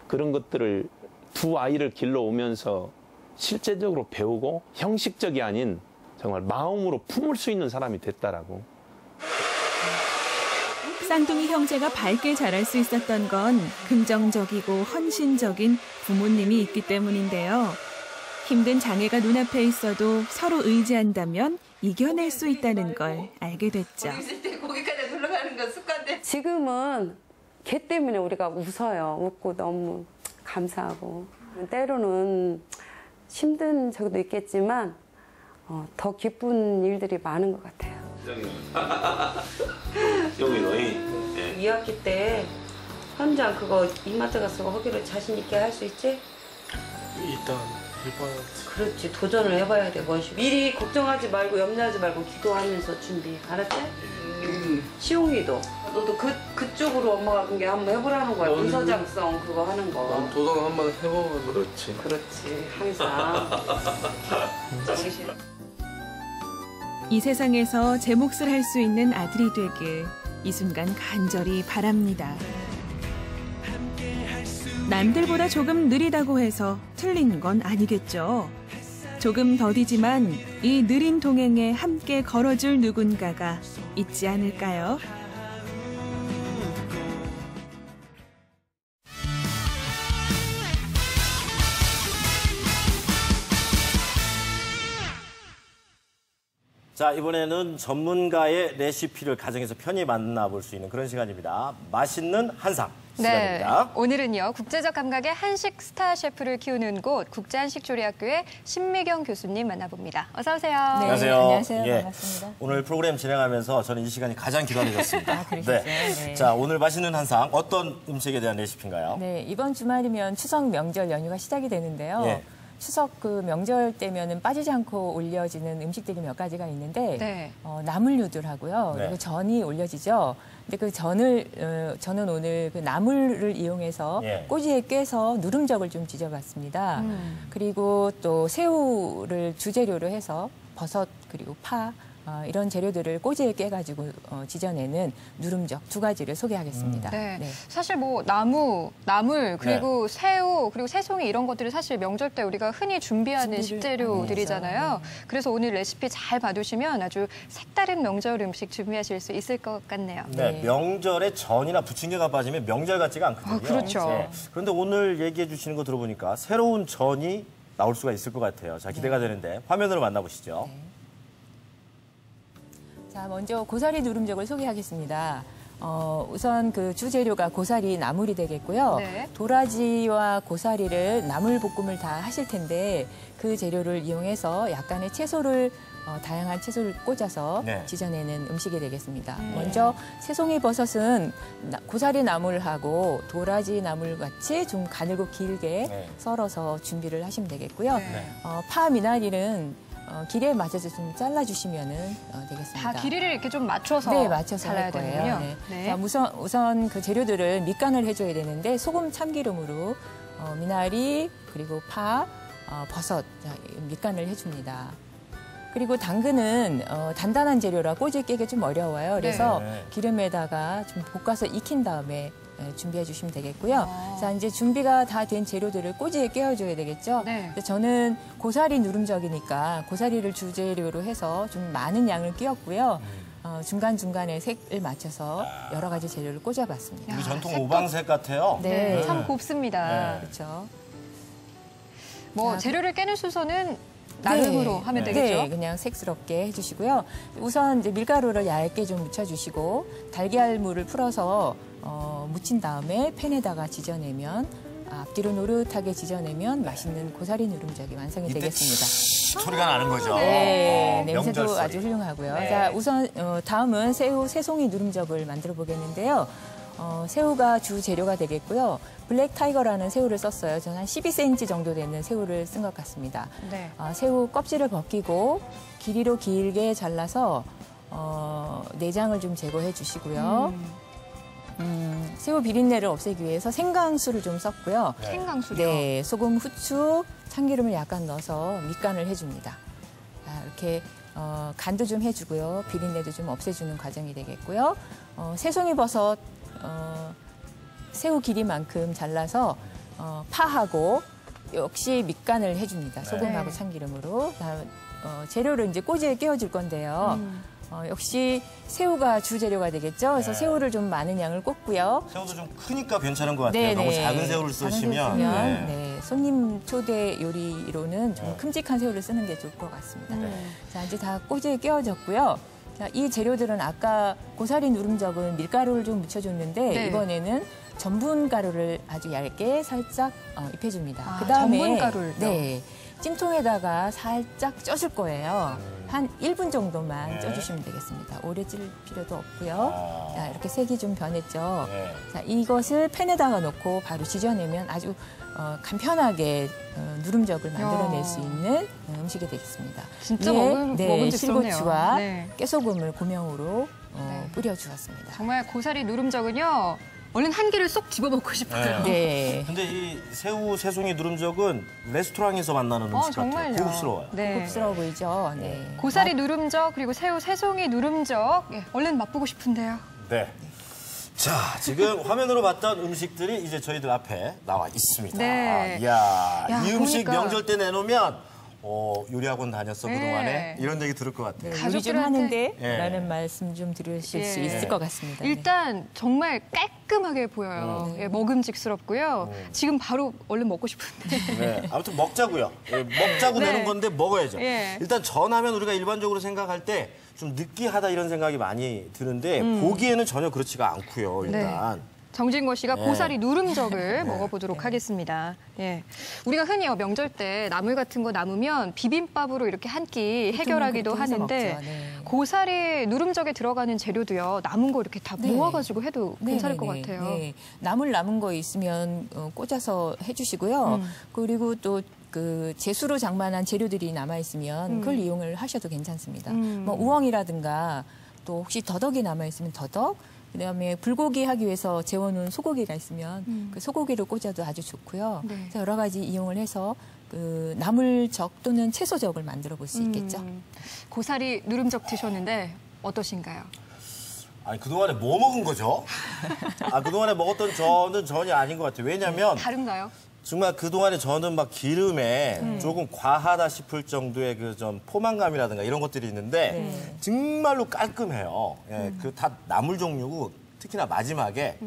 그런 것들을 두 아이를 길러오면서 실제적으로 배우고 형식적이 아닌 정말 마음으로 품을 수 있는 사람이 됐다라고. 쌍둥이 형제가 밝게 자랄 수 있었던 건 긍정적이고 헌신적인 부모님이 있기 때문인데요. 힘든 장애가 눈앞에 있어도 서로 의지한다면 이겨낼 수 있다는 걸 알게 됐죠. 있을 때 거기까지 놀러가는 건 습관돼. 지금은 걔 때문에 우리가 웃어요. 웃고 너무 감사하고. 때로는 힘든 적도 있겠지만 더 기쁜 일들이 많은 것 같아요. 여기 너희 2학기 때 현장 그거 이마트 가서 하기로 자신 있게 할 수 있지? 일단 해봐야지. 그렇지, 도전을 해봐야 돼. 미리 걱정하지 말고 염려하지 말고 기도하면서 준비. 알았지? 시용이도 너도 그쪽으로 엄마가 그게 한번 해보라는 거야. 문서 작성 그거 하는 거. 난 도전 한번 해보면 그렇지. 항상. 이 세상에서 제 몫을 할 수 있는 아들이 되길 이 순간 간절히 바랍니다. 남들보다 조금 느리다고 해서 틀린 건 아니겠죠. 조금 더디지만 이 느린 동행에 함께 걸어줄 누군가가 있지 않을까요? 자, 이번에는 전문가의 레시피를 가정에서 편히 만나볼 수 있는 그런 시간입니다. 맛있는 한상 시간입니다. 네, 오늘은요. 국제적 감각의 한식 스타 셰프를 키우는 곳 국제한식조리학교의 신미경 교수님 만나봅니다. 어서 오세요. 네, 안녕하세요. 예. 반갑습니다. 오늘 프로그램 진행하면서 저는 이 시간이 가장 기다려졌습니다. 그러셨어요? 네. 자, 오늘 맛있는 한상 어떤 음식에 대한 레시피인가요? 네, 이번 주말이면 추석 명절 연휴가 시작이 되는데요. 예. 추석 그 명절 때면은 빠지지 않고 올려지는 음식들이 몇 가지가 있는데 네. 나물류들하고요. 네. 그리고 전이 올려지죠. 근데 그 전을 저는 오늘 그 나물을 이용해서 예. 꼬지에 꿰서 누름젓을 좀 지져봤습니다. 그리고 또 새우를 주재료로 해서 버섯 그리고 파 이런 재료들을 꼬지에 깨가지고 지져내는 누름적 두 가지를 소개하겠습니다. 네. 네. 사실 뭐 나물, 그리고 새우, 그리고 새송이 이런 것들이 사실 명절 때 우리가 흔히 준비하는 식재료들이잖아요. 그래서 오늘 레시피 잘 봐두시면 아주 색다른 명절 음식 준비하실 수 있을 것 같네요. 네, 명절에 전이나 부침개가 빠지면 명절 같지가 않거든요. 그렇죠. 네. 그런데 오늘 얘기해 주시는 거 들어보니까 새로운 전이 나올 수가 있을 것 같아요. 자, 기대가 되는데 화면으로 만나보시죠. 자, 먼저 고사리 누름적을 소개하겠습니다. 우선 그 주재료가 고사리 나물이 되겠고요. 네. 도라지와 고사리를 나물 볶음을 다 하실 텐데 그 재료를 이용해서 약간의 채소를 다양한 채소를 꽂아서 지져내는 음식이 되겠습니다. 먼저 새송이 버섯은 고사리 나물하고 도라지 나물 같이 좀 가늘고 길게 썰어서 준비를 하시면 되겠고요. 파 미나리는 길이에 맞춰서 좀 잘라주시면 되겠습니다. 다 길이를 이렇게 좀 맞춰서 잘라야 되는군요. 네. 네. 자, 우선 그 재료들을 밑간을 해줘야 되는데 소금 참기름으로 미나리 그리고 파, 버섯 밑간을 해줍니다. 그리고 당근은 단단한 재료라 꼬지에 깨기 좀 어려워요. 그래서 기름에다가 좀 볶아서 익힌 다음에 준비해 주시면 되겠고요. 자, 이제 준비가 다 된 재료들을 꼬지에 깨워줘야 되겠죠. 저는 고사리 누름적이니까 고사리를 주재료로 해서 좀 많은 양을 끼웠고요. 중간중간에 색을 맞춰서 여러 가지 재료를 꽂아봤습니다. 우리 전통 오방색 같아요. 네, 참 곱습니다. 그렇죠. 뭐 재료를 깨는 순서는 나름으로 하면 되겠죠? 네, 그냥 색스럽게 해주시고요. 우선 이제 밀가루를 얇게 좀 묻혀주시고 달걀물을 풀어서 묻힌 다음에 팬에다가 지져내면 앞뒤로 노릇하게 지져내면 맛있는 고사리 누름적이 완성이 되겠습니다. 소리가 나는 거죠. 네, 명절 냄새도 소리. 아주 훌륭하고요. 네. 자, 우선 다음은 새송이 누름적을 만들어 보겠는데요. 새우가 주 재료가 되겠고요. 블랙 타이거라는 새우를 썼어요. 저는 한 12cm 정도 되는 새우를 쓴 것 같습니다. 네. 새우 껍질을 벗기고 길이로 길게 잘라서 내장을 좀 제거해 주시고요. 새우 비린내를 없애기 위해서 생강수를 좀 썼고요. 생강수요? 네, 소금, 후추, 참기름을 약간 넣어서 밑간을 해줍니다. 자, 이렇게 간도 좀 해주고요. 비린내도 좀 없애주는 과정이 되겠고요. 새송이 버섯 새우 길이만큼 잘라서 파하고 역시 밑간을 해줍니다. 소금하고 참기름으로. 재료를 이제 꼬지에 끼워줄 건데요. 역시 새우가 주재료가 되겠죠. 그래서 새우를 좀 많은 양을 꽂고요. 새우도 좀 크니까 괜찮은 것 같아요. 너무 작은 새우를 쓰시면 손님 초대 요리로는 좀 큼직한 새우를 쓰는 게 좋을 것 같습니다. 자, 이제 다 꼬지에 끼워졌고요. 자, 이 재료들은 아까 고사리 누름적은 밀가루를 좀 묻혀줬는데 이번에는 전분가루를 아주 얇게 살짝 입혀줍니다. 그다음에 전분가루를 찜통에다가 살짝 쪄줄 거예요. 한 1분 정도만 쪄주시면 되겠습니다. 오래 찔 필요도 없고요. 자, 이렇게 색이 좀 변했죠. 자, 이것을 팬에다가 넣고 바로 지져내면 아주 간편하게 누름적을 만들어낼 수 있는 음식이 되겠습니다. 진짜 먹음직스럽네요. 실고추와 깨소금을 고명으로 뿌려주었습니다. 정말 고사리 누름적은요. 얼른 한 개를 쏙 집어먹고 싶어요. 네. 근데 이 새우 새송이 누름적은 레스토랑에서 만나는 음식 같아요. 고급스러워요. 네. 고급스러워 보이죠. 네. 고사리 누름적 그리고 새우 새송이 누름적 얼른 맛보고 싶은데요. 네. 자, 지금 화면으로 봤던 음식들이 이제 저희들 앞에 나와 있습니다. 네. 이야, 이 음식 보니까. 명절 때 내놓으면 요리학원 다녔어 그동안에 이런 얘기 들을 것 같아요. 요리 좀 하는데 라는 말씀 좀 들으실 수 있을 것 같습니다. 일단 정말 깔끔하게 보여요. 먹음직스럽고요. 지금 바로 얼른 먹고 싶은데. 네, 아무튼 먹자고요. 먹자고 내는 건데 먹어야죠. 일단 전하면 우리가 일반적으로 생각할 때 좀 느끼하다 이런 생각이 많이 드는데 보기에는 전혀 그렇지가 않고요. 일단. 정진권 씨가 고사리 누름적을 먹어보도록 하겠습니다. 우리가 흔히 명절 때 나물 같은 거 남으면 비빔밥으로 이렇게 한 끼 해결하기도 하는데 고사리 누름적에 들어가는 재료도요. 남은 거 이렇게 다 모아가지고 해도 괜찮을 것 같아요. 남은 거 있으면 꽂아서 해주시고요. 그리고 또 그 제수로 장만한 재료들이 남아 있으면 그걸 이용을 하셔도 괜찮습니다. 뭐 우엉이라든가 또 혹시 더덕이 남아 있으면 더덕. 그다음에 불고기 하기 위해서 재워놓은 소고기가 있으면 그 소고기를 꽂아도 아주 좋고요. 그래서 여러 가지 이용을 해서 그 나물적 또는 채소적을 만들어 볼 수 있겠죠. 고사리 누름적 드셨는데 어떠신가요? 아니 그동안에 뭐 먹은 거죠? 그동안에 먹었던 전은 전이 아닌 것 같아요. 왜냐면 다른가요? 정말 그동안에 저는 막 기름에 조금 과하다 싶을 정도의 그 좀 포만감이라든가 이런 것들이 있는데 정말로 깔끔해요. 예, 그 다 나물 종류고 특히나 마지막에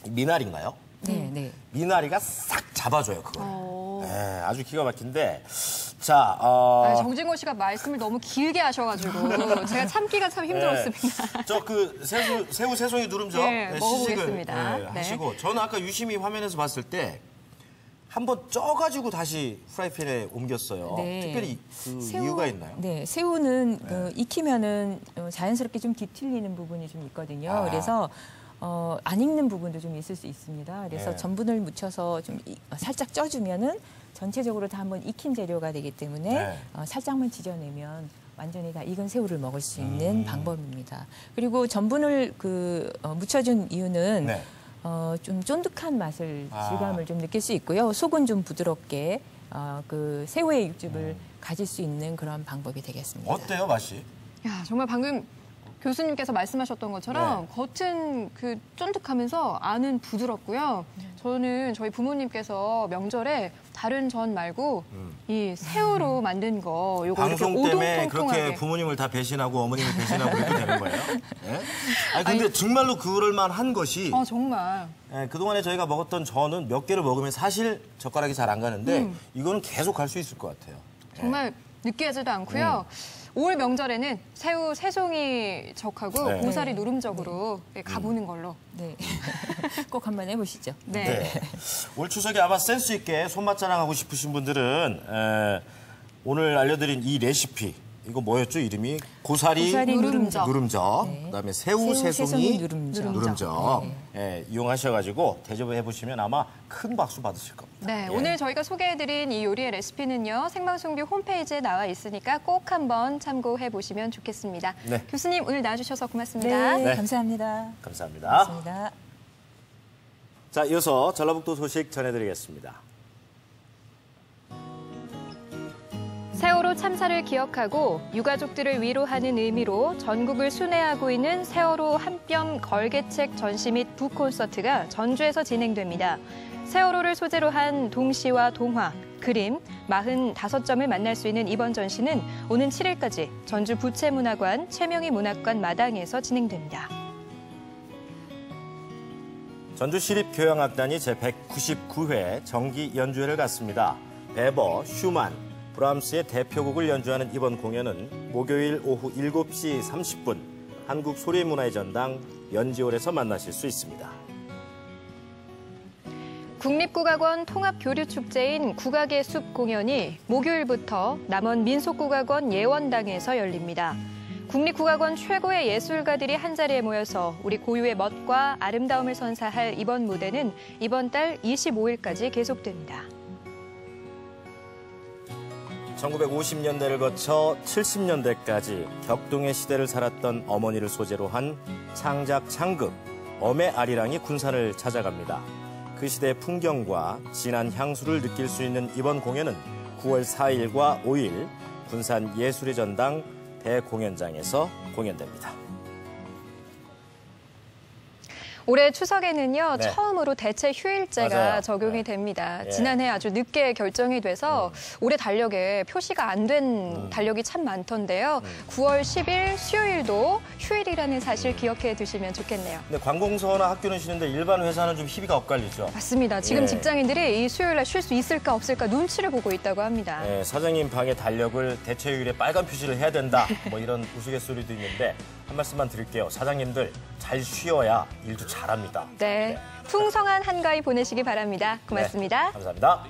미나리인가요? 네. 미나리가 싹 잡아줘요, 그걸. 예, 아주 기가 막힌데. 자, 정진곤 씨가 말씀을 너무 길게 하셔가지고 제가 참기가 참 힘들었습니다. 저 그 새우 세송이 누름죠? 네, 먹어보겠습니다. 시식을 하시고 저는 아까 유심히 화면에서 봤을 때 한번 쪄가지고 다시 프라이팬에 옮겼어요. 네. 특별히 그 이유가 있나요? 네, 새우는 익히면은 자연스럽게 좀 뒤틀리는 부분이 좀 있거든요. 그래서 안 익는 부분도 좀 있을 수 있습니다. 그래서 전분을 묻혀서 좀 살짝 쪄주면은 전체적으로 다 한번 익힌 재료가 되기 때문에 살짝만 지져내면 완전히 다 익은 새우를 먹을 수 있는 방법입니다. 그리고 전분을 묻혀준 이유는 좀 쫀득한 맛을 질감을 좀 느낄 수 있고요. 속은 좀 부드럽게 그 새우의 육즙을 가질 수 있는 그런 방법이 되겠습니다. 어때요, 맛이? 야, 정말 방금 교수님께서 말씀하셨던 것처럼 겉은 그 쫀득하면서 안은 부드럽고요. 저는 저희 부모님께서 명절에 다른 전 말고 이 새우로 만든 거 요거 이렇게 방송 때문에 오동통통하게. 그렇게 부모님을 다 배신하고 어머님을 배신하고 이렇게 되는 거예요? 네? 근데 정말로 그럴만한 것이 정말. 그동안에 저희가 먹었던 전은 몇 개를 먹으면 사실 젓가락이 잘 안 가는데 이거는 계속 갈 수 있을 것 같아요. 정말 느끼하지도 않고요. 올 명절에는 새우 새송이 적하고 고사리 누름적으로 가보는 걸로. 네, 꼭 한번 해보시죠. 네. 올 추석에 아마 센스 있게 손맛 자랑하고 싶으신 분들은 오늘 알려드린 이 레시피 이거 뭐였죠 이름이? 고사리 누름적. 그다음에 새우 세송이 누름적. 이용하셔가지고 대접해보시면 아마 큰 박수 받으실 겁니다. 네, 오늘 저희가 소개해드린 이 요리의 레시피는요. 생방송비 홈페이지에 나와 있으니까 꼭 한번 참고해보시면 좋겠습니다. 교수님 오늘 나와주셔서 고맙습니다. 네, 감사합니다. 감사합니다. 고맙습니다. 자, 이어서 전라북도 소식 전해드리겠습니다. 세월호 참사를 기억하고 유가족들을 위로하는 의미로 전국을 순회하고 있는 세월호 한 뼘 걸개책 전시 및 북콘서트가 전주에서 진행됩니다. 세월호를 소재로 한 동시와 동화, 그림 45점을 만날 수 있는 이번 전시는 오는 7일까지 전주 부채문화관 최명희 문학관 마당에서 진행됩니다. 전주시립교향악단이 제199회 정기 연주회를 갖습니다. 베버, 슈만, 브람스의 대표곡을 연주하는 이번 공연은 목요일 오후 7시 30분 한국소리문화의 전당 연지홀에서 만나실 수 있습니다. 국립국악원 통합교류축제인 국악의 숲 공연이 목요일부터 남원 민속국악원 예원당에서 열립니다. 국립국악원 최고의 예술가들이 한자리에 모여서 우리 고유의 멋과 아름다움을 선사할 이번 무대는 이번 달 25일까지 계속됩니다. 1950년대를 거쳐 70년대까지 격동의 시대를 살았던 어머니를 소재로 한 창작 창극 엄의 아리랑이 군산을 찾아갑니다. 그 시대의 풍경과 진한 향수를 느낄 수 있는 이번 공연은 9월 4일과 5일 군산 예술의 전당 대공연장에서 공연됩니다. 올해 추석에는요, 처음으로 대체 휴일제가 적용이 네. 됩니다. 지난해 아주 늦게 결정이 돼서 올해 달력에 표시가 안 된 달력이 참 많던데요. 9월 10일 수요일도 휴일이라는 사실 기억해 두시면 좋겠네요. 근데 관공서나 학교는 쉬는데 일반 회사는 좀 희비가 엇갈리죠. 맞습니다. 지금 직장인들이 이 수요일날 쉴 수 있을까 없을까 눈치를 보고 있다고 합니다. 사장님 방에 달력을 대체 휴일에 빨간 표시를 해야 된다. 뭐 이런 우스갯소리도 있는데 한 말씀만 드릴게요. 사장님들 잘 쉬어야 일도 잘합니다. 네, 풍성한 한가위 보내시기 바랍니다. 고맙습니다. 감사합니다.